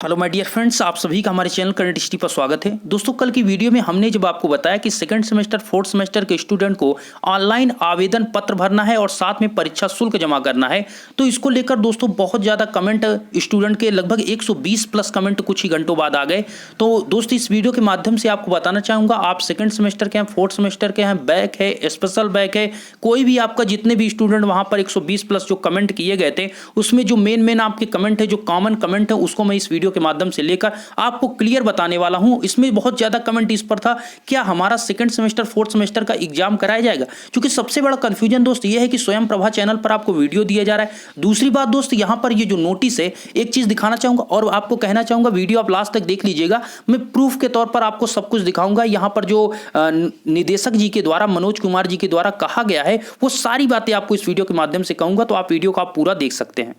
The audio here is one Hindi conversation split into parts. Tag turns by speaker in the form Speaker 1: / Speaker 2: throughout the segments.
Speaker 1: हेलो माय डियर फ्रेंड्स, आप सभी का हमारे चैनल करंट हिस्ट्री पर स्वागत है। दोस्तों, कल की वीडियो में हमने जब आपको बताया कि सेकंड सेमेस्टर फोर्थ सेमेस्टर के स्टूडेंट को ऑनलाइन आवेदन पत्र भरना है और साथ में परीक्षा शुल्क जमा करना है, तो इसको लेकर दोस्तों बहुत ज़्यादा कमेंट स्टूडेंट के लगभग 120 प्लस कमेंट कुछ ही घंटों बाद आ गए। तो दोस्तों, इस वीडियो के माध्यम से आपको बताना चाहूँगा, आप सेकेंड सेमेस्टर के हैं, फोर्थ सेमेस्टर के हैं, बैक है, स्पेशल बैक है, कोई भी आपका जितने भी स्टूडेंट वहाँ पर 120 प्लस जो कमेंट किए गए थे, उसमें जो मेन आपके कमेंट है, जो कॉमन कमेंट है, उसको मैं इस वीडियो के माध्यम से लेकर आपको क्लियर बताने वाला हूं। इसमें बहुत ज्यादा कमेंट इस पर था, क्या हमारा सेकंड सेमेस्टर फोर्थ सेमेस्टर का एग्जाम कराया जाएगा। क्योंकि सबसे बड़ा कंफ्यूजन दोस्त ये है कि स्वयं प्रभा चैनल पर आपको वीडियो दिया जा रहा है। दूसरी बात दोस्त, यहां पर ये जो नोटिस है, एक चीज दिखाना चाहूंगा और आपको कहना चाहूंगा, वीडियो आप लास्ट तक देख लीजिएगा। मैं प्रूफ के तौर पर आपको सब कुछ दिखाऊंगा। यहां पर जो निदेशक जी के द्वारा, मनोज कुमार जी के द्वारा कहा गया है, वो सारी बातें आपको इस वीडियो के माध्यम से कहूंगा, तो आप वीडियो को आप पूरा देख सकते हैं।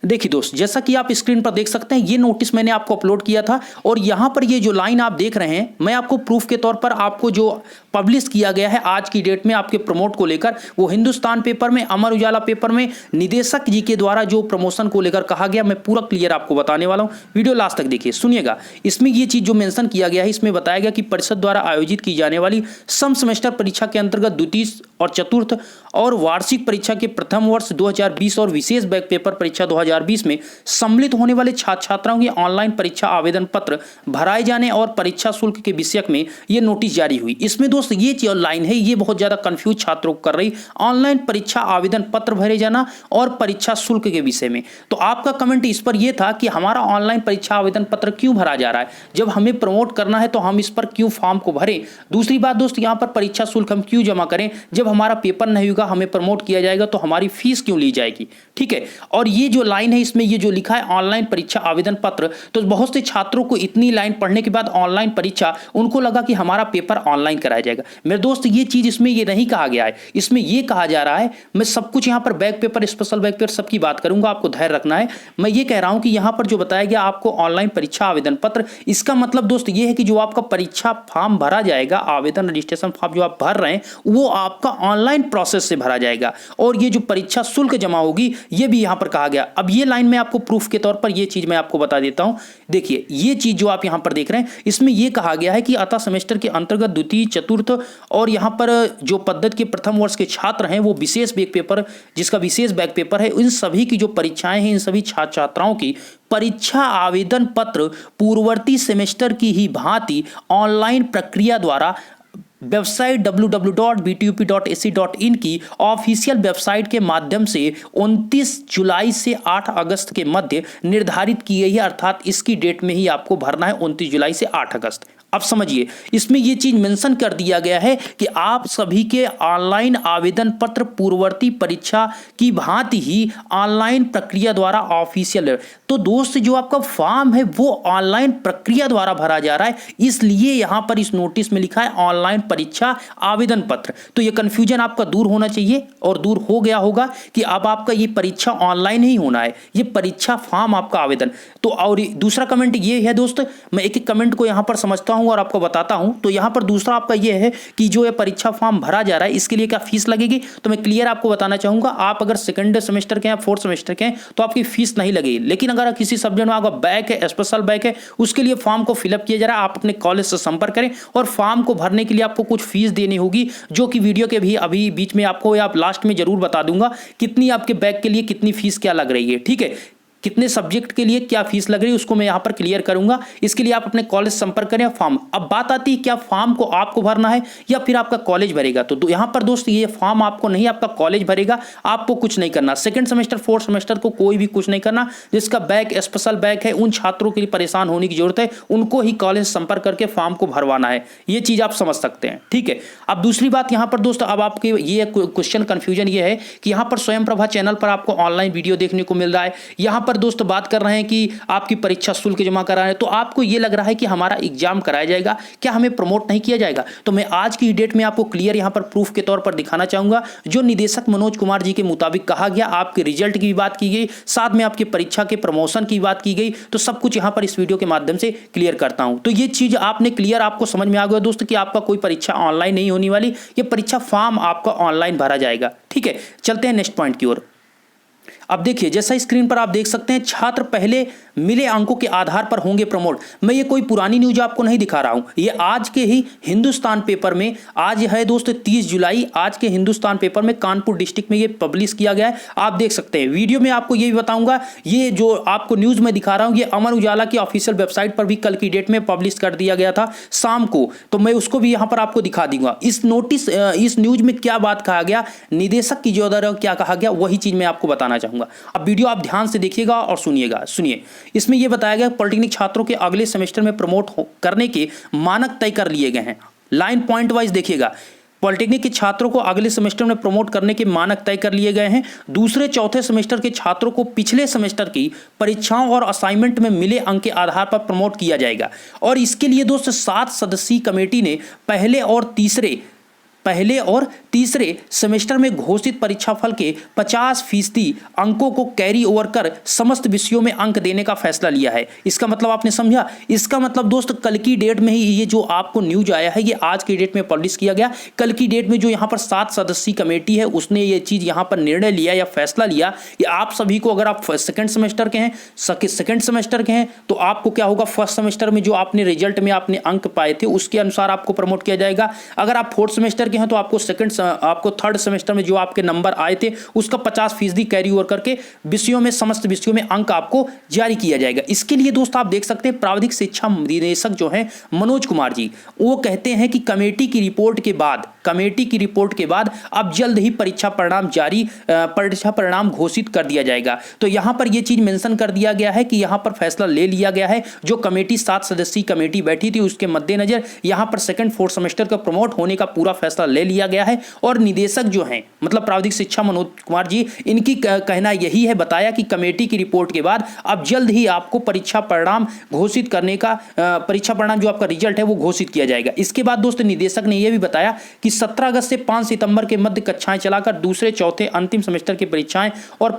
Speaker 1: देखिए दोस्त, जैसा कि आप स्क्रीन पर देख सकते हैं, ये नोटिस मैंने आपको अपलोड किया था और यहां पर ये जो लाइन आप देख रहे हैं, मैं आपको प्रूफ के तौर पर आपको जो पब्लिश किया गया है आज की डेट में आपके प्रमोट को लेकर, वो हिंदुस्तान पेपर में, अमर उजाला पेपर में निदेशक जी के द्वारा जो प्रमोशन को लेकर कहा गया, मैं पूरा क्लियर आपको बताने वाला हूं। वीडियो लास्ट तक देखिए, सुनिएगा। इसमें ये चीज जो मेंशन किया गया है, इसमें बताया गया कि परिषद द्वारा आयोजित की जाने वाली सम सेमेस्टर परीक्षा के अंतर्गत द्वितीय और चतुर्थ और वार्षिक परीक्षा के प्रथम वर्ष 2020 और विशेष बैक पेपर परीक्षा 2020 में सम्मिलित होने वाले छात्र छात्राओं की ऑनलाइन परीक्षा आवेदन पत्र भराए जाने और परीक्षा शुल्क के विषय में यह नोटिस जारी हुई। इसमें दोस्त ये लाइन है, ये बहुत ज्यादा कंफ्यूज छात्रों को कर रही। ऑनलाइन परीक्षा आवेदन पत्र भरे जाना और परीक्षा शुल्क के विषय में। तो आपका कमेंट इस पर यह था कि हमारा ऑनलाइन परीक्षा आवेदन पत्र क्यों भरा जा रहा है, जब हमें प्रमोट करना है तो हम इस पर क्यों फॉर्म को भरें। दूसरी बात दोस्त, यहां पर परीक्षा शुल्क हम क्यों जमा करें, जब हमारा पेपर नहीं होगा, हमें प्रमोट किया जाएगा तो हमारी फीस क्यों ली जाएगी। ठीक है, और ये जो लाइन है, इसमें ये जो लिखा है ऑनलाइन परीक्षा आवेदन पत्र, तो बहुत से छात्रों को इतनी लाइन पढ़ने के बाद ऑनलाइन परीक्षा, उनको लगा कि हमारा पेपर ऑनलाइन कराया जाएगा। मेरे दोस्त, ये चीज इसमें ये नहीं कहा गया है। इसमें ये कहा जा रहा है, मैं सब कुछ यहां पर back paper, special back paper सबकी बात करूंगा, आपको धैर्य रखना है। मैं ये कह रहा हूं कि यहां पर जो बताया गया आपको ऑनलाइन परीक्षा आवेदन पत्र, इसका मतलब दोस्त ये है कि जो आपका परीक्षा फॉर्म भरा जाएगा, आवेदन रजिस्ट्रेशन फॉर्म जो आप भर रहे हैं, वो आपका ऑनलाइन प्रोसेस से भरा जाएगा और ये जो परीक्षा शुल्क जमा होगी, ये भी यहां पर कहा गया। अब ये लाइन में आपको प्रूफ के तौर पर ये चीज मैं आपको बता देता हूं। देखिए, ये चीज जो आप यहां पर देख रहे हैं, इसमें यह कहा गया है कि अतः सेमेस्टर के अंतर्गत द्वितीय चतुर्थ और यहां पर जो पद्धति के प्रथम वर्ष के छात्र हैं, वो विशेष बैक पेपर, जिसका विशेष बैक पेपर है, इन सभी की जो परीक्षाएं हैं, इन सभी छात्र छात्राओं की परीक्षा आवेदन पत्र पूर्ववर्ती सेमेस्टर की ही भांति ऑनलाइन प्रक्रिया द्वारा वेबसाइट www.btup.ac.in की ऑफिशियल वेबसाइट के माध्यम से 29 जुलाई से 8 अगस्त के मध्य निर्धारित की गई है। अर्थात इसकी डेट में ही आपको भरना है, 29 जुलाई से 8 अगस्त। अब समझिए, इसमें यह चीज मेंशन कर दिया गया है कि आप सभी के ऑनलाइन आवेदन पत्र पूर्ववर्ती परीक्षा की भांति ही ऑनलाइन प्रक्रिया द्वारा ऑफिशियल। तो दोस्त, जो आपका फॉर्म है वो ऑनलाइन प्रक्रिया द्वारा भरा जा रहा है, इसलिए यहां पर इस नोटिस में लिखा है ऑनलाइन परीक्षा आवेदन पत्र। तो यह कंफ्यूजन आपका दूर होना चाहिए और दूर हो गया होगा कि अब आपका ये परीक्षा ऑनलाइन ही होना है, ये परीक्षा फॉर्म आपका आवेदन। तो और दूसरा कमेंट ये है दोस्त, मैं एक एक कमेंट को यहां पर समझता हूं और आपको बताता हूं। तो यहां पर दूसरा आपका ये है कि जो ये परीक्षा फॉर्म भरा जा रहा है, इसके लिए क्या फीस लगेगी, तो मैं क्लियर आपको बताना चाहूंगा। आप अगर सेकंड सेमेस्टर के हैं, फोर्थ सेमेस्टर के हैं, तो आपकी फीस नहीं लगेगी। लेकिन अगर किसी सब्जेक्ट में आपका बैक है, स्पेशल बैक है, उसके लिए फॉर्म को फिलअप किया जा रहा है, आप अपने कॉलेज से संपर्क करें और फॉर्म को भरने के लिए आपको कुछ फीस देनी होगी, जो कि वीडियो के भी अभी बीच में आपको या लास्ट में जरूर बता दूंगा कितनी आपके बैक के लिए कितनी फीस क्या लग रही है। ठीक है, कितने सब्जेक्ट के लिए क्या फीस लग रही है, उसको मैं यहां पर क्लियर करूंगा। इसके लिए आप अपने कॉलेज संपर्क करें। फॉर्म, अब बात आती है क्या फॉर्म को आपको भरना है या फिर आपका कॉलेज भरेगा। तो यहां पर दोस्त, ये फॉर्म आपको नहीं, आपका कॉलेज भरेगा, आपको कुछ नहीं करना। सेकंड सेमेस्टर फोर्थ सेमेस्टर को कोई भी कुछ नहीं करना। जिसका बैक, स्पेशल बैक है, उन छात्रों के लिए परेशान होने की जरूरत है, उनको ही कॉलेज संपर्क करके फॉर्म को भरवाना है। ये चीज आप समझ सकते हैं। ठीक है, अब दूसरी बात यहां पर दोस्त, अब आपके ये क्वेश्चन कंफ्यूजन ये है कि यहां पर स्वयं प्रभा चैनल पर आपको ऑनलाइन वीडियो देखने को मिल रहा है। यहां पर दोस्त बात कर रहे हैं कि आपकी परीक्षा शुल्क जमा करा है, तो आपको यह लग रहा है कि हमारा एग्जाम कराया जाएगा, क्या हमें प्रमोट नहीं किया जाएगा। तो मैं आज की डेट में आपको क्लियर यहां पर प्रूफ के तौर पर दिखाना चाहूंगा। जो निदेशक मनोज कुमार जी के मुताबिक कहा गया, आपके रिजल्ट की भी बात की गई, साथ में आपकी परीक्षा के प्रमोशन की बात की गई, तो सब कुछ यहां पर इस वीडियो के माध्यम से क्लियर करता हूं। तो ये चीज आपने क्लियर, आपको समझ में आ गया दोस्त कि आपका कोई परीक्षा ऑनलाइन नहीं होने वाली, ये परीक्षा फॉर्म आपका ऑनलाइन भरा जाएगा। ठीक है, चलते हैं नेक्स्ट पॉइंट की ओर। अब देखिए, जैसा स्क्रीन पर आप देख सकते हैं, छात्र पहले मिले अंकों के आधार पर होंगे प्रमोट। मैं ये कोई पुरानी न्यूज आपको नहीं दिखा रहा हूं, ये आज के ही हिंदुस्तान पेपर में, आज है दोस्त 30 जुलाई, आज के हिंदुस्तान पेपर में कानपुर डिस्ट्रिक्ट में ये पब्लिश किया गया है। आप देख सकते हैं। वीडियो में आपको ये भी बताऊंगा, ये जो आपको न्यूज में दिखा रहा हूं, ये अमर उजाला की ऑफिशियल वेबसाइट पर भी कल की डेट में पब्लिश कर दिया गया था शाम को, तो मैं उसको भी यहां पर आपको दिखा दूंगा। इस न्यूज में क्या बात कहा गया, निदेशक की जो क्या कहा गया, वही चीज मैं आपको बताना चाहूंगा। अब वीडियो आप ध्यान से देखिएगा और सुनिएगा। सुनिए, इसमें यह बताया गया पॉलिटेक्निक छात्रों के अगले सेमेस्टर में प्रमोट करने के मानक तय कर लिए गए हैं। लाइन पॉइंट वाइज देखिएगा, पॉलिटेक्निक के छात्रों को अगले सेमेस्टर में प्रमोट करने के मानक तय कर लिए गए हैं। दूसरे चौथे सेमेस्टर के छात्रों को पिछले सेमेस्टर की परीक्षाओं और असाइनमेंट में मिले अंक के आधार पर प्रमोट किया जाएगा। और इसके लिए दोस्त 7 सदस्यीय कमेटी ने पहले और तीसरे सेमेस्टर में घोषित परीक्षाफल के 50% अंकों को कैरी ओवर कर समस्त विषयों में अंक देने का फैसला लिया है। इसका मतलब आपने समझा? इसका मतलब दोस्त कल की डेट में ही ये जो आपको न्यूज आया है, ये आज की डेट में पब्लिश किया गया। कल की डेट में जो यहाँ पर 7 सदस्यीय कमेटी है, उसने ये चीज यहाँ पर निर्णय लिया या फैसला लिया, ये आप सभी को, अगर आप सेकंड सेमेस्टर के हैं तो आपको क्या होगा, फर्स्ट सेमेस्टर में जो आपने रिजल्ट में आपने अंक पाए थे उसके अनुसार आपको प्रमोट किया जाएगा। अगर आप फोर्थ सेमेस्टर के हैं तो आपको थर्ड सेमेस्टर में जो आपके नंबर आए थे उसका 50% कैरी ओवर करके समस्त विषयों में अंक आपको जारी किया जाएगा। इसके लिए दोस्त आप देख सकते हैं, प्राविधिक शिक्षा निदेशक जो है मनोज कुमार जी, वो कहते हैं कि कमेटी की रिपोर्ट के बाद अब जल्द ही परीक्षा परिणाम घोषित कर दिया जाएगा। तो यहां पर यह चीज मेंशन कर दिया गया है कि यहां पर फैसला ले लिया गया है। जो कमेटी 7 सदस्यीय कमेटी बैठी थी उसके मद्देनजर यहां पर सेकंड फोर्थ सेमेस्टर का प्रमोट होने का पूरा फैसला ले लिया गया है। और निदेशक जो हैं, मतलब प्राविधिक शिक्षा मनोज कुमार जी, इनकी कहना यही है, बताया कि कमेटी की रिपोर्ट के बाद अब जल्द ही आपको परीक्षा परिणाम घोषित करने का, परीक्षा परिणाम जो आपका रिजल्ट है वो घोषित किया जाएगा। इसके बाद दोस्त निदेशक ने यह भी बताया कि 17 अगस्त से 5 सितंबर के मध्य कक्षाएं चलाकर दूसरे चौथे अंतिम सेमेस्टर की परीक्षाएं और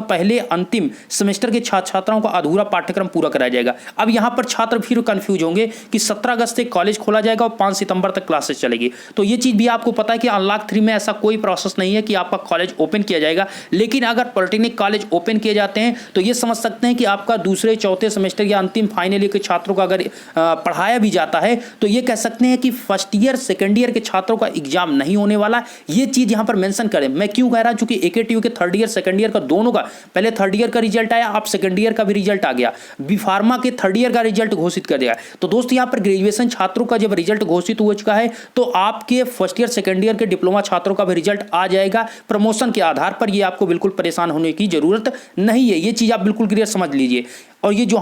Speaker 1: पहले अंतिम सेमेस्टर के छात्र छात्राओं का अधूरा पाठ्यक्रम पूरा कराया जाएगा। अब यहां पर छात्र फिर कंफ्यूज होंगे कि 17 अगस्त से कॉलेज खोला जाएगा और 5 सितंबर तक क्लासेस चलेगी। तो ये चीज भी आपको पता है कि अनलॉक 3 में ऐसा कोई प्रोसेस नहीं है कि आपका कॉलेज ओपन किया जाएगा। लेकिन अगर पॉलिटेक्निक कॉलेज ओपन किए जाते हैं तो ये समझ सकते हैं कि आपका दूसरे चौथे सेमेस्टर या अंतिम फाइनल ईयर के छात्रों का अगर पढ़ाया भी जाता है तो ये कह सकते हैं कि फर्स्ट ईयर सेकंड ईयर के छात्रों का एग्जाम नहीं होने वाला। ये चीज यहां पर मेंशन करें। मैं क्यों कह रहा हूं, क्योंकि एकेटीयू के थर्ड ईयर सेकंड ईयर का दोनों का, पहले थर्ड ईयर का रिजल्ट आया, अब सेकंड ईयर का भी रिजल्ट आ गया, बी फार्मा के थर्ड ईयर का रिजल्ट घोषित कर दिया। तो दोस्त यहां पर ग्रेजुएशन छात्रों का जब रिजल्ट घोषित हो चुका है तो आपके फर्स्ट ईयर सेकंड ईयर के डिप्लोमा छात्रों का भी रिजल्ट आ जाएगा प्रमोशन के आधार पर। ये आपको बिल्कुल परेशान होने की जरूरत नहीं है, ये चीज आप बिल्कुल क्लियर समझ लीजिए। और ये जो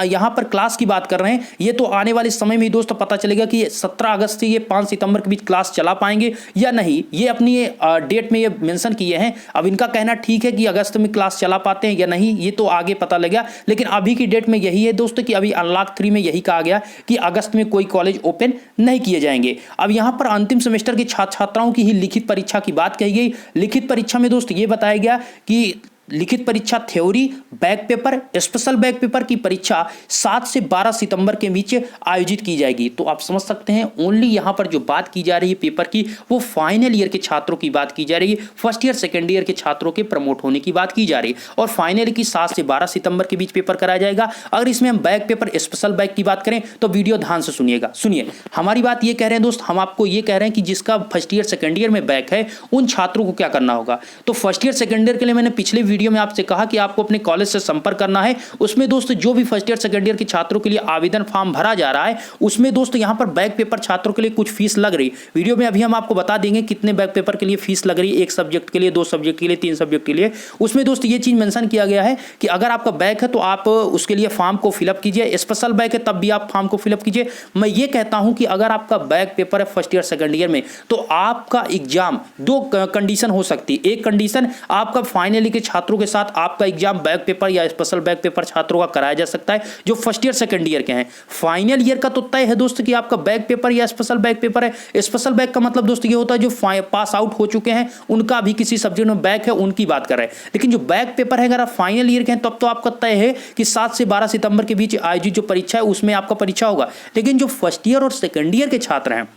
Speaker 1: यहाँ पर क्लास की बात कर रहे हैं, ये तो आने वाले समय में दोस्तों पता चलेगा कि 17 अगस्त से ये 5 सितंबर के बीच क्लास चला पाएंगे या नहीं। ये अपनी डेट में ये मेंशन किए हैं। अब इनका कहना ठीक है कि अगस्त में क्लास चला पाते हैं या नहीं, ये तो आगे पता लगेगा। लेकिन अभी की डेट में यही है दोस्तों कि अभी अनलॉक 3 में यही कहा गया कि अगस्त में कोई कॉलेज ओपन नहीं किए जाएंगे। अब यहाँ पर अंतिम सेमेस्टर के छात्र छात्राओं की ही लिखित परीक्षा की बात कही गई। लिखित परीक्षा में दोस्त ये बताया गया कि लिखित परीक्षा theory, back paper, special back paper की परीक्षा 7 से 12 सितंबर के बीच आयोजित की जाएगी। तो आप समझ सकते हैं, ओनली यहां पर जो बात की जा रही है पेपर की, वो फाइनल ईयर के छात्रों की बात की जा रही है। फर्स्ट ईयर सेकंड ईयर के छात्रों के प्रमोट होने की बात की जा रही है। और फाइनल की 7 से 12 सितंबर के बीच पेपर कराया जाएगा। अगर इसमें हम बैक पेपर, स्पेशल बैक की बात करें तो वीडियो ध्यान से सुनिएगा। सुनिए, हमारी बात ये कह रहे हैं दोस्त, हम आपको ये कह रहे हैं कि जिसका फर्स्ट ईयर सेकंड ईयर में बैक है उन छात्रों को क्या करना होगा। तो फर्स्ट ईयर सेकंड ईयर के लिए मैंने पिछले वीडियो में आपसे कहा कि आपको अपने कॉलेज से संपर्क करना है। उसमें दोस्तों जो भी फर्स्ट ईयर सेकंड ईयर के छात्रों के लिए आवेदन फॉर्म भरा जा रहा है, उसमें दोस्तों यहां पर बैक पेपर छात्रों के लिए कुछ फीस लग रही। वीडियो में अभी हम आपको बता देंगे कितने बैक पेपर के लिए फीस लग रही है, 1 सब्जेक्ट के लिए, 2 सब्जेक्ट के लिए, 3 सब्जेक्ट के लिए। उसमें दोस्तों ये चीज मेंशन किया गया है कि अगर आपका बैक है तो आप उसके लिए फॉर्म को फिलअप कीजिए। स्पेशल बैक है तब भी आप फॉर्म को फिलअप कीजिए। मैं ये कहता हूं कि अगर आपका बैक पेपर है फर्स्ट ईयर सेकंड ईयर में तो आपका एग्जाम 2 कंडीशन हो सकती है। एक कंडीशन, आपका फाइनल के छात्रों के साथ आपका एग्जाम बैक पेपर या स्पेशल बैक पेपर छात्रों का कराया जा सकता है जो फर्स्ट ईयर सेकंड ईयर के हैं। फाइनल ईयर का तो तय है दोस्तों कि आपका बैक पेपर या स्पेशल बैक पेपर है। स्पेशल बैक का मतलब दोस्तों ये होता है जो पास आउट हो चुके हैं, उनका भी किसी सब्जेक्ट में बैक है, उनकी बात कर रहे हैं। लेकिन जो बैक पेपर है अगर आप फाइनल ईयर के हैं तब तो आपका तय है कि 7 से 12 सितंबर के बीच आयोजित जो परीक्षा है उसमें आपका परीक्षा होगा। लेकिन जो फर्स्ट ईयर और सेकंड ईयर के छात्र हैं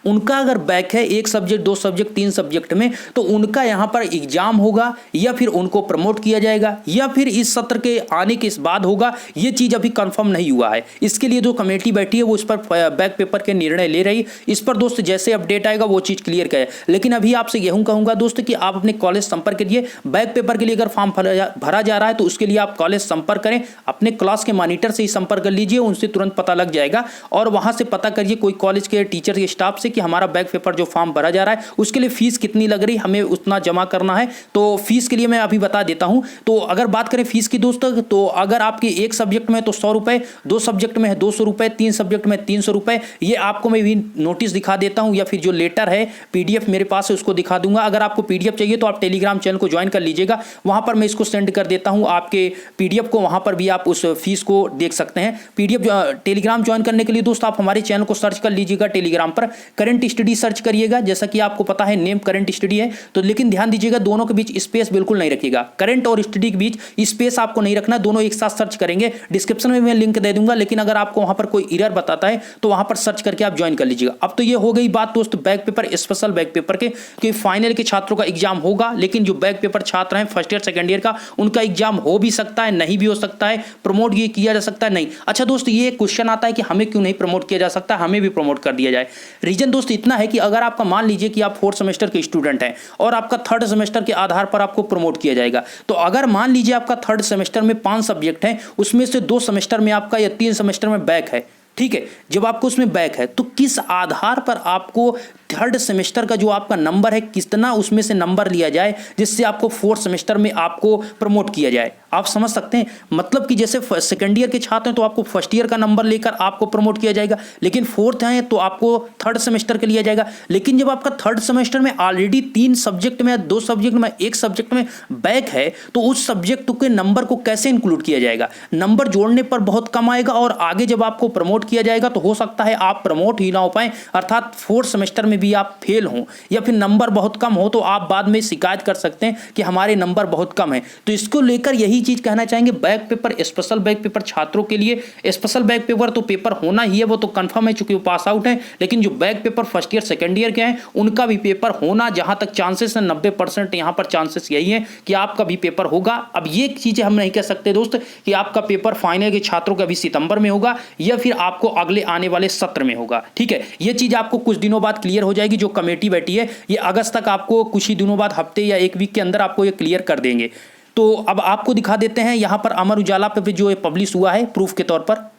Speaker 1: उनका अगर बैक है 1 सब्जेक्ट 2 सब्जेक्ट 3 सब्जेक्ट में, तो उनका यहाँ पर एग्जाम होगा या फिर उनको प्रमोट किया जाएगा या फिर इस सत्र के आने के बाद होगा, ये चीज अभी कंफर्म नहीं हुआ है। इसके लिए जो कमेटी बैठी है वो इस पर बैक पेपर के निर्णय ले रही। इस पर दोस्त जैसे अपडेट आएगा वो चीज क्लियर करे। लेकिन अभी आपसे यही कहूंगा दोस्त कि आप अपने कॉलेज संपर्क करिए। बैक पेपर के लिए अगर फॉर्म भरा जा रहा है तो उसके लिए आप कॉलेज संपर्क करें, अपने क्लास के मॉनिटर से ही संपर्क कर लीजिए, उनसे तुरंत पता लग जाएगा। और वहां से पता करिए कोई कॉलेज के टीचर के स्टाफ से कि हमारा बैक पेपर जो फॉर्म भरा जा रहा है उसके लिए फीस कितनी लग रही, हमें उतना जमा करना है। तो फीस के लिए मैं अभी बता देता हूं। तो अगर बात करें फीस की दोस्तों, तो अगर आपके 1 सब्जेक्ट में तो 100 रुपए, 2 सब्जेक्ट में है 200 रुपए, 3 सब्जेक्ट में 300 रुपए। ये आपको मैं भी नोटिस दिखा देता हूं या फिर जो लेटर है पीडीएफ मेरे पास है उसको दिखा दूंगा। अगर आपको पीडीएफ चाहिए तो आप टेलीग्राम चैनल को ज्वाइन कर लीजिएगा, वहां पर मैं इसको सेंड कर देता हूं आपके पीडीएफ को, वहां पर भी आप उस फीस को देख सकते हैं। पीडीएफ टेलीग्राम ज्वाइन करने के लिए दोस्त आप हमारे चैनल को सर्च कर लीजिएगा, टेलीग्राम पर करंट स्टडी सर्च करिएगा। जैसा कि आपको पता है नेम करंट स्टडी है, तो लेकिन ध्यान दीजिएगा दोनों के बीच स्पेस बिल्कुल नहीं रखिएगा। करंट और स्टडी के बीच स्पेस आपको नहीं रखना, दोनों एक साथ सर्च करेंगे। डिस्क्रिप्शन में मैं लिंक दे दूंगा, लेकिन अगर आपको वहां पर कोई एरर बताता है तो वहां पर सर्च करके आप ज्वाइन कर लीजिएगा। अब तो ये हो गई बात दोस्त back paper, special back paper के, कि फाइनल के छात्रों का एग्जाम होगा, लेकिन जो बैक पेपर छात्र हैं फर्स्ट ईयर सेकंड ईयर का, उनका एग्जाम हो भी सकता है, नहीं भी हो सकता है, प्रमोट ये किया जा सकता है नहीं। अच्छा दोस्त, ये क्वेश्चन आता है कि हमें क्यों नहीं प्रमोट किया जा सकता, हमें भी प्रमोट कर दिया जाए। रीजन दोस्त इतना है कि अगर आपका मान लीजिए कि आप 4th सेमेस्टर के स्टूडेंट हैं और आपका 3rd सेमेस्टर के आधार पर आपको प्रमोट किया जाएगा, तो अगर मान लीजिए आपका 3rd सेमेस्टर में 5 सब्जेक्ट हैं, उसमें से 2 सेमेस्टर में आपका या 3 सेमेस्टर में बैक है, ठीक है, जब आपको उसमें बैक है तो किस आधार पर आपको 3rd सेमेस्टर का जो आपका नंबर है कितना उसमें से नंबर लिया जाए जिससे आपको 4th सेमेस्टर में आपको प्रमोट किया जाए। आप समझ सकते हैं, मतलब कि जैसे सेकंड ईयर के छात्र हैं तो आपको फर्स्ट ईयर का नंबर लेकर आपको प्रमोट किया जाएगा, लेकिन 4th हैं तो आपको 3rd सेमेस्टर के लिया जाएगा। लेकिन जब आपका 3rd सेमेस्टर में ऑलरेडी 3 सब्जेक्ट में, 2 सब्जेक्ट में, 1 सब्जेक्ट में बैक है, तो उस सब्जेक्ट के नंबर को कैसे इंक्लूड किया जाएगा? नंबर जोड़ने पर बहुत कम आएगा और आगे जब आपको प्रमोट किया जाएगा तो हो सकता है आप प्रमोट ही ना हो पाए, अर्थात 4th सेमेस्टर में भी आप फेल हों या फिर नंबर बहुत कम हो, तो आप बाद में शिकायत कर सकते हैं कि हमारे नंबर बहुत कम है। तो इसको लेकर यही चीज कहना चाहेंगे, back paper, special back paper छात्रों के लिए स्पेशल बैक पेपर तो पेपर होना ही है, वो तो कंफर्म है चूंकि वो पास आउट है, लेकिन जो back paper first year second year के हैं उनका भी पेपर होना, जहां तक चांसेस है 90% यहां पर चांसेस यही है कि आपका भी पेपर होगा। अब ये चीजें हम नहीं कह सकते दोस्त कि आपका पेपर फाइनल के छात्रों का भी सितंबर में होगा या फिर आपको अगले आने वाले सत्र में होगा, ठीक है। ये चीज आपको कुछ दिनों बाद क्लियर हो जाएगी। जो कमेटी बैठी है ये अगस्त तक आपको कुछ ही दिनों बाद, हफ्ते या 1 वीक के अंदर आपको ये क्लियर कर देंगे। तो अब आपको दिखा देते हैं यहां पर अमर उजाला पे जो ये पब्लिश हुआ है प्रूफ के तौर पर।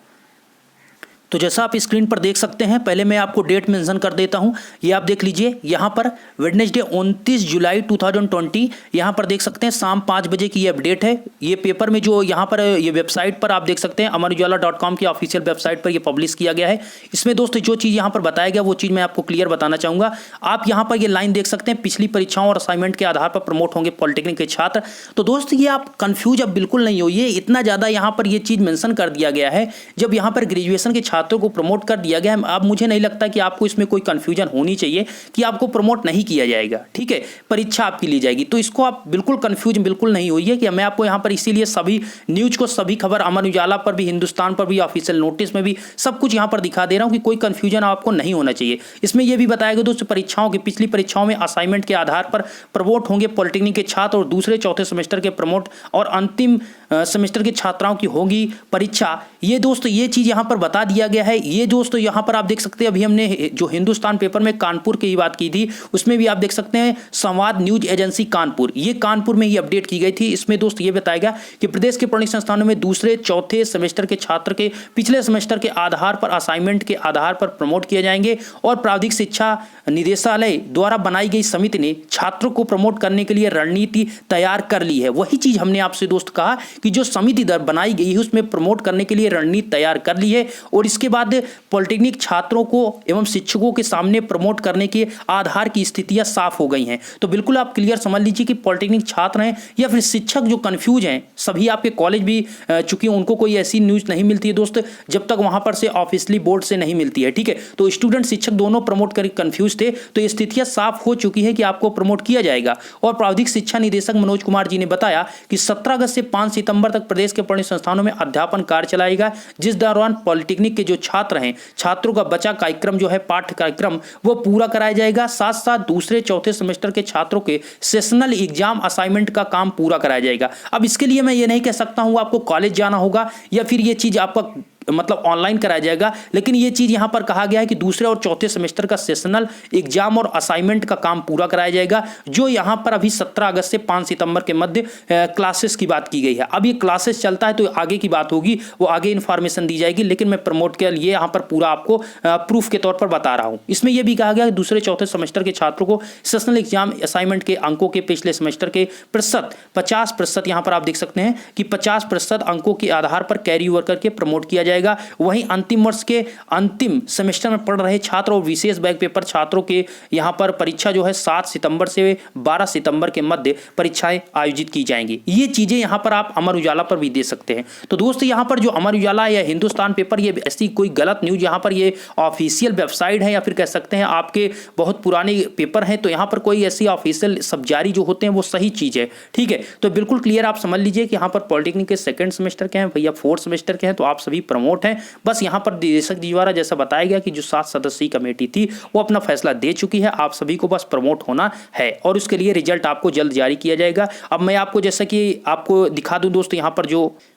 Speaker 1: तो जैसा आप स्क्रीन पर देख सकते हैं, पहले मैं आपको डेट मेंशन कर देता हूं, ये आप देख लीजिए यहां पर वेडनेसडे 29 जुलाई 2020, यहां पर देख सकते हैं शाम 5 बजे की ये अपडेट है। ये पेपर में जो यहां पर ये वेबसाइट पर आप देख सकते हैं amarujala.com की ऑफिशियल वेबसाइट पर ये पब्लिश किया गया है। इसमें दोस्तों जो चीज़ यहां पर बताया गया वो चीज़ मैं आपको क्लियर बताना चाहूँगा। आप यहाँ पर ये लाइन देख सकते हैं, पिछली परीक्षाओं और असाइनमेंट के आधार पर प्रमोट होंगे पॉलिटेक्निक के छात्र। तो दोस्त ये आप कन्फ्यूज अब बिल्कुल नहीं होइए, इतना ज़्यादा यहाँ पर ये चीज़ मेंशन कर दिया गया है। जब यहाँ पर ग्रेजुएशन के छात्रों को प्रमोट कर दिया गया है, अब मुझे नहीं लगता कि आपको इसमें कोई कंफ्यूजन होनी चाहिए कि आपको प्रमोट नहीं किया जाएगा, ठीक है, परीक्षा आपकी ली जाएगी। तो इसको आप बिल्कुल कंफ्यूज बिल्कुल नहीं होइए कि मैं आपको यहाँ पर इसीलिए सभी न्यूज को, सभी खबर अमर उजाला पर भी, हिंदुस्तान पर भी, ऑफिशियल नोटिस में भी सब कुछ यहाँ पर दिखा दे रहा हूँ कि कोई कंफ्यूजन आपको नहीं होना चाहिए। इसमें यह भी बताया गया दोस्तों परीक्षाओं की, पिछली परीक्षाओं में असाइनमेंट के आधार पर प्रमोट होंगे पॉलिटेक्निक के छात्र और दूसरे चौथे सेमेस्टर के प्रमोट और अंतिम सेमेस्टर के छात्राओं की होगी परीक्षा। ये दोस्तों ये चीज़ यहाँ पर बता दिया गया है। ये दोस्तों यहाँ पर आप देख सकते हैं, अभी हमने जो हिंदुस्तान पेपर में कानपुर की बात की थी उसमें भी आप देख सकते हैं संवाद न्यूज एजेंसी कानपुर, ये कानपुर में ही अपडेट की गई थी। इसमें दोस्त ये बताया गया कि प्रदेश के पढ़ने संस्थानों में दूसरे चौथे सेमेस्टर के छात्र के पिछले सेमेस्टर के आधार पर, असाइनमेंट के आधार पर प्रमोट किए जाएंगे और प्राविधिक शिक्षा निदेशालय द्वारा बनाई गई समिति ने छात्रों को प्रमोट करने के लिए रणनीति तैयार कर ली है। वही चीज हमने आपसे दोस्त कहा कि जो समिति दर बनाई गई है उसमें प्रमोट करने के लिए रणनीति तैयार कर ली है और इसके बाद पॉलिटेक्निक छात्रों को एवं शिक्षकों के सामने प्रमोट करने के आधार की स्थितियां साफ हो गई हैं। तो बिल्कुल आप क्लियर समझ लीजिए कि पॉलिटेक्निक छात्र हैं या फिर शिक्षक जो कंफ्यूज हैं, सभी आपके कॉलेज भी चूंकि उनको कोई ऐसी न्यूज नहीं मिलती है दोस्त जब तक वहां पर से ऑफिशियली बोर्ड से नहीं मिलती है, ठीक है। तो स्टूडेंट शिक्षक दोनों प्रमोट कर कंफ्यूज थे, तो ये स्थितियां साफ हो चुकी है कि आपको प्रमोट किया जाएगा। और प्राविधिक शिक्षा निदेशक मनोज कुमार जी ने बताया कि 17 अगस्त से 5 सितंबर तक प्रदेश के पढ़ने संस्थानों में अध्यापन कार्य चलाएगा, जिस दौरान पॉलिटेक्निक के जो छात्र हैं, छात्रों का बचा कार्यक्रम जो है, पाठ्य कार्यक्रम, वो पूरा कराया जाएगा। साथ साथ दूसरे चौथे सेमेस्टर के छात्रों के सेशनल एग्जाम असाइनमेंट का काम पूरा कराया जाएगा। अब इसके लिए मैं ये नहीं कह सकता हूं आपको कॉलेज जाना होगा या फिर ये चीज आपका मतलब ऑनलाइन कराया जाएगा, लेकिन ये चीज यहां पर कहा गया है कि दूसरे और चौथे सेमेस्टर का सेशनल एग्जाम और असाइनमेंट का काम पूरा कराया जाएगा, जो यहां पर अभी 17 अगस्त से 5 सितंबर के मध्य क्लासेस की बात की गई है। अब ये क्लासेस चलता है तो आगे की बात होगी, वो आगे इंफॉर्मेशन दी जाएगी, लेकिन मैं प्रमोट के लिए यहां पर पूरा आपको प्रूफ के तौर पर बता रहा हूं। इसमें यह भी कहा गया कि दूसरे चौथे सेमेस्टर के छात्रों को सेशनल एग्जाम असाइनमेंट के अंकों के पिछले सेमेस्टर के प्रतिशत 50%, यहां पर आप देख सकते हैं कि 50% अंकों के आधार पर कैरी ओवर करके प्रमोट किया जाएगा। वहीं अंतिम वर्ष के अंतिम सेमेस्टर में पढ़ रहे छात्र और विशेष बैक पेपर छात्रों के यहां पर परीक्षा जो है 7 सितंबर से 12 सितंबर के मध्य परीक्षाएं आयोजित की जाएंगी। ये चीजें यहां पर आप अमर उजाला पर भी दे सकते हैं। तो दोस्तों यहां पर जो अमर उजाला या हिंदुस्तान पेपर, ये ऐसी कोई गलत न्यूज, यहां पर ये ऑफिशियल वेबसाइट है या फिर कह सकते हैं आपके बहुत पुराने पेपर हैं, तो यहां पर कोई ऐसी ऑफिशियल सब जारी जो होते हैं वो सही चीज है। ठीक है, तो बिल्कुल क्लियर आप समझ लीजिए कि यहां पर पॉलिटेक्निक के सेकंड सेमेस्टर के हैं भैया, 4th सेमेस्टर के हैं, तो आप सभी प्रमोट हैं। बस यहां पर निदेशक जी द्वारा जैसा बताया गया कि जो 7 सदस्यीय कमेटी थी वो अपना फैसला दे चुकी है, आप सभी को बस प्रमोट होना है और उसके लिए रिजल्ट आपको जल्द जारी किया जाएगा। अब मैं आपको जैसा कि आपको दिखा दूं दोस्तों, यहां पर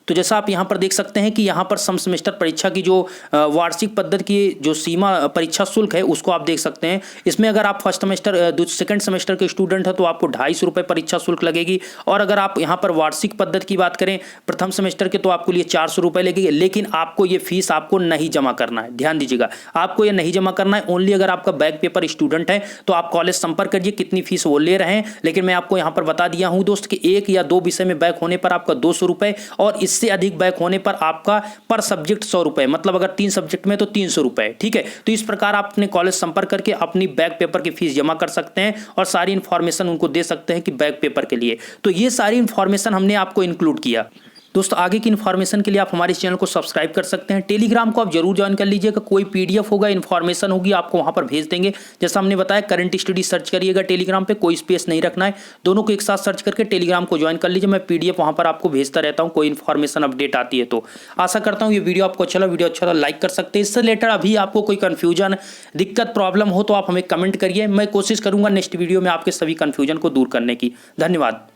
Speaker 1: तो जैसा आप यहां पर देख सकते हैं कि यहां पर सम सेमेस्टर परीक्षा की जो वार्षिक पद्धति की जो सीमा परीक्षा शुल्क है उसको आप देख सकते हैं। इसमें अगर आप फर्स्ट सेमेस्टर सेकंड सेमेस्टर के स्टूडेंट हैं तो आपको 250 रुपये परीक्षा शुल्क लगेगी, और अगर आप यहां पर वार्षिक पद्धति की बात करें प्रथम सेमेस्टर के तो आपको लिए 400 रुपये लगेगी। लेकिन आपको ये फीस आपको नहीं जमा करना है, ध्यान दीजिएगा, आपको ये नहीं जमा करना है। ओनली अगर आपका बैक पेपर स्टूडेंट है तो आप कॉलेज संपर्क करिए कितनी फीस वो ले रहे हैं। लेकिन मैं आपको यहां पर बता दिया हूं दोस्त कि 1 या 2 विषय में बैक होने पर आपका 200 रुपये, और इससे अधिक बैक होने पर आपका पर सब्जेक्ट 100 रुपए, मतलब अगर 3 सब्जेक्ट में तो 300 रुपए। ठीक है, तो इस प्रकार आप अपने कॉलेज संपर्क करके अपनी बैक पेपर की फीस जमा कर सकते हैं और सारी इंफॉर्मेशन उनको दे सकते हैं कि बैक पेपर के लिए। तो ये सारी इंफॉर्मेशन हमने आपको इंक्लूड किया। दोस्तों आगे की इन्फॉर्मेशन के लिए आप हमारे चैनल को सब्सक्राइब कर सकते हैं। टेलीग्राम को आप जरूर ज्वाइन कर लीजिएगा, कोई पीडीएफ होगा, इन्फॉर्मेशन होगी, आपको वहां पर भेज देंगे। जैसा हमने बताया करंट स्टडी सर्च करिएगा टेलीग्राम पे, कोई स्पेस नहीं रखना है, दोनों को एक साथ सर्च करके टेलीग्राम को ज्वाइन कर लीजिए। मैं पीडीएफ वहां पर आपको भेजता रहता हूं, कोई इन्फॉर्मेशन अपडेट आती है तो। आशा करता हूं ये वीडियो आपको अच्छा लगा, वीडियो अच्छा लगा लाइक कर सकते हैं। इससे रिलेटेड अभी आपको कोई कंफ्यूजन, दिक्कत, प्रॉब्लम हो तो आप हमें कमेंट करिए, मैं कोशिश करूंगा नेक्स्ट वीडियो में आपके सभी कंफ्यूजन को दूर करने की। धन्यवाद।